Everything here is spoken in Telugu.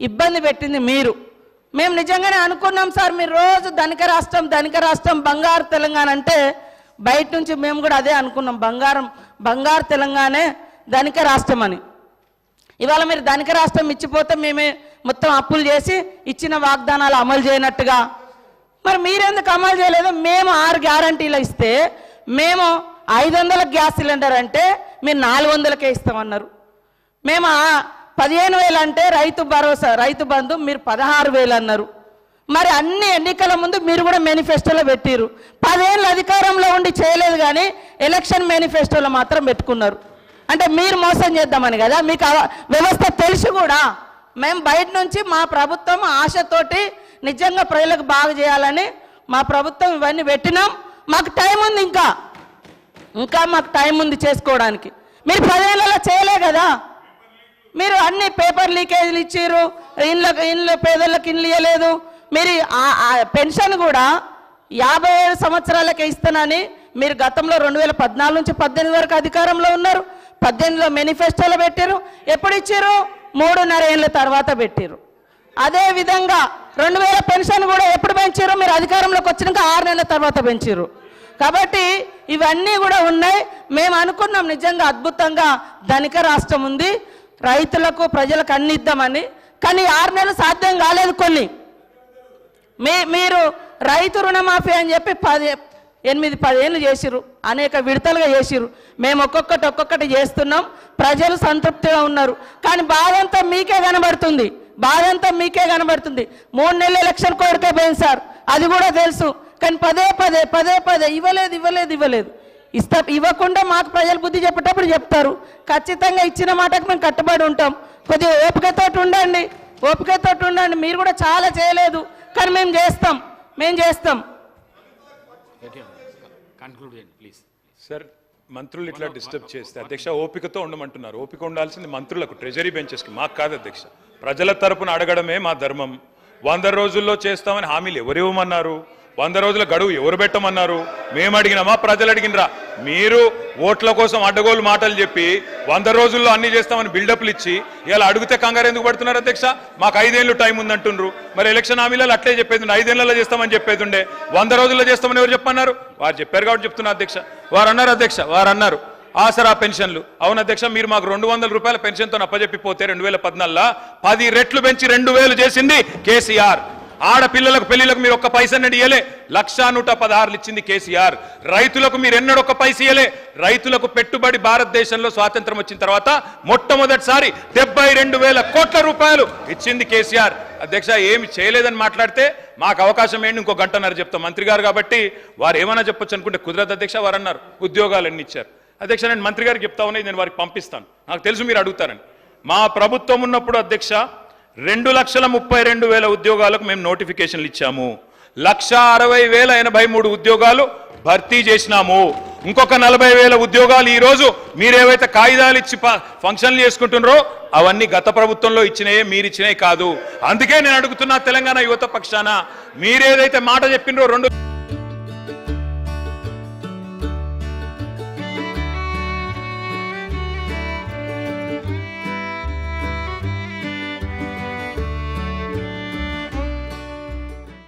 ఇబ్బంది పెట్టింది మీరు. మేము నిజంగానే అనుకున్నాం సార్, మీరు రోజు ధనిక రాష్ట్రం బంగారు తెలంగాణ అంటే బయట నుంచి మేము కూడా అదే అనుకున్నాం, బంగారు తెలంగాణే ధనిక రాష్ట్రం అని. ఇవాళ మీరు ధనిక రాష్ట్రం ఇచ్చిపోతే మేమే మొత్తం అప్పులు చేసి ఇచ్చిన వాగ్దానాలు అమలు చేయనట్టుగా మరి మీరెందుకు అమలు చేయలేదు? మేము 6 గ్యారంటీలు ఇస్తే మేము 500 గ్యాస్ సిలిండర్ అంటే మీరు 400కే ఇస్తామన్నారు. మేము 15,000 అంటే రైతు భరోసా రైతు బంధు మీరు 16,000 అన్నారు. మరి అన్ని ఎన్నికల ముందు మీరు కూడా మేనిఫెస్టోలో పెట్టిరు. 10 ఏళ్ళు అధికారంలో ఉండి చేయలేదు, కానీ ఎలక్షన్ మేనిఫెస్టోలో మాత్రం పెట్టుకున్నారు. అంటే మీరు మోసం చేద్దామని కదా, మీకు వ్యవస్థ తెలిసి కూడా మేము బయట నుంచి మా ప్రభుత్వం ఆశతోటి నిజంగా ప్రజలకు బాగా చేయాలని మా ప్రభుత్వం ఇవన్నీ పెట్టినాం. మాకు టైం ఉంది, ఇంకా మాకు టైం ఉంది చేసుకోవడానికి. మీరు 10 ఏళ్ళలో చేయలే కదా. మీరు అన్ని పేపర్ లీకేజీలు ఇచ్చారు, ఇండ్ల పేదలకు ఇండ్లు ఇవ్వలేదు. మీరు పెన్షన్ కూడా 57 సంవత్సరాలకే ఇస్తానని మీరు గతంలో 2014 నుంచి 18 వరకు అధికారంలో ఉన్నారు. 18లో మేనిఫెస్టోలో పెట్టారు. ఎప్పుడు ఇచ్చారు? 3.5 ఏళ్ళ తర్వాత పెట్టారు. అదేవిధంగా 2000 పెన్షన్ కూడా ఎప్పుడు పెంచారు? మీరు అధికారంలోకి వచ్చినాక 6 నెలల తర్వాత పెంచారు. కాబట్టి ఇవన్నీ కూడా ఉన్నాయి. మేము అనుకున్నాం నిజంగా అద్భుతంగా ధనిక రాష్ట్రం ఉంది, రైతులకు ప్రజలకు అన్ని ఇద్దామని. కానీ 6 నెలలు సాధ్యం కాలేదు. కొన్ని మీరు రైతు రుణమాఫీ అని చెప్పి 8-10 ఏళ్ళు చేసిరు, అనేక విడతలుగా చేసిరు. మేము ఒక్కొక్కటి చేస్తున్నాం, ప్రజలు సంతృప్తిగా ఉన్నారు. కానీ బాధంతా మీకే కనబడుతుంది, 3 నెలల ఎలక్షన్ కోరికే పోయింది సార్, అది కూడా తెలుసు. కానీ పదే ఇవ్వలేదు. ఇవ్వకుండా మాకు ప్రజలు బుద్ధి చెప్పేటప్పుడు చెప్తారు. ఖచ్చితంగా ఇచ్చిన మాటకు మేము కట్టుబడి ఉంటాం. కొద్దిగా ఓపికతోటి ఉండండి. మీరు కూడా చాలా చేయలేదు, కానీ మేము చేస్తాం. సార్, మంత్రులు ఇట్లా డిస్టర్బ్ చేస్తే అధ్యక్ష ఓపికతో ఉండమంటున్నారు. ఓపిక ఉండాల్సింది మంత్రులకు, ట్రెజరీ బెంచెస్కి, మాకు కాదు అధ్యక్ష. ప్రజల తరపున అడగడమే మా ధర్మం. 100 రోజుల్లో చేస్తామని హామీలు ఎవరు ఇవ్వమన్నారు? 100 రోజుల గడువు ఎవరు పెట్టమన్నారు? మేము అడిగినామా? ప్రజలు అడిగినరా? మీరు ఓట్ల కోసం అడ్డగోలు మాటలు చెప్పి 100 రోజుల్లో అన్ని చేస్తామని బిల్డప్లు ఇచ్చి ఇలా అడిగితే కంగారు ఎందుకు పడుతున్నారు అధ్యక్ష? మాకు 5 ఏళ్ళు టైం ఉందంటుండ్రు. మరి ఎలక్షన్ హామీలలో అట్లే చెప్పేది, 5 ఏళ్లలో చేస్తామని చెప్పేది. 100 రోజుల్లో చేస్తామని ఎవరు చెప్పన్నారు? వారు చెప్పారు కాబట్టి చెప్తున్నా అధ్యక్ష. వారు అన్నారు ఆసరా పెన్షన్లు. అవును అధ్యక్ష, మీరు మాకు 200 రూపాయల పెన్షన్తో అప్పచెప్పిపోతే 2014 10 రెట్లు పెంచి 2000 చేసింది కేసీఆర్. ఆడపిల్లలకు పెళ్లిలకు మీరు ఒక్క పైసన్నది ఇయ్యలే, 1,116 ఇచ్చింది కేసీఆర్. రైతులకు మీరు ఎన్నడూ ఒక్క పైస ఇయ్యలే. రైతులకు పెట్టుబడి భారతదేశంలో స్వాతంత్రం వచ్చిన తర్వాత మొట్టమొదటిసారి 72,000 కోట్ల రూపాయలు ఇచ్చింది కేసీఆర్. అధ్యక్ష, ఏమి చేయలేదని మాట్లాడితే మాకు అవకాశం ఏంటి? ఇంకో గంటన్నర చెప్తాం. మంత్రి గారు కాబట్టి వారు ఏమైనా చెప్పొచ్చు అనుకుంటే కుదరదు అధ్యక్ష. వారు అన్నారు ఉద్యోగాలు ఎన్ని ఇచ్చారు. అధ్యక్ష, నేను మంత్రి గారికి చెప్తా ఉన్నాయి, నేను వారికి పంపిస్తాను. నాకు తెలుసు మీరు అడుగుతారని. మా ప్రభుత్వం ఉన్నప్పుడు అధ్యక్ష 2,32,000 ఉద్యోగాలకు మేము నోటిఫికేషన్లు ఇచ్చాము. 1,60,083 ఉద్యోగాలు భర్తీ చేసినాము. ఇంకొక 40,000 ఉద్యోగాలు ఈరోజు మీరేవైతే కాగితాలు ఇచ్చి ఫంక్షన్లు చేసుకుంటున్నారో అవన్నీ గత ప్రభుత్వంలో ఇచ్చినాయే, మీరు ఇచ్చినాయి కాదు. అందుకే నేను అడుగుతున్నా తెలంగాణ యువత పక్షాన, మీరేదైతే మాట చెప్పినరో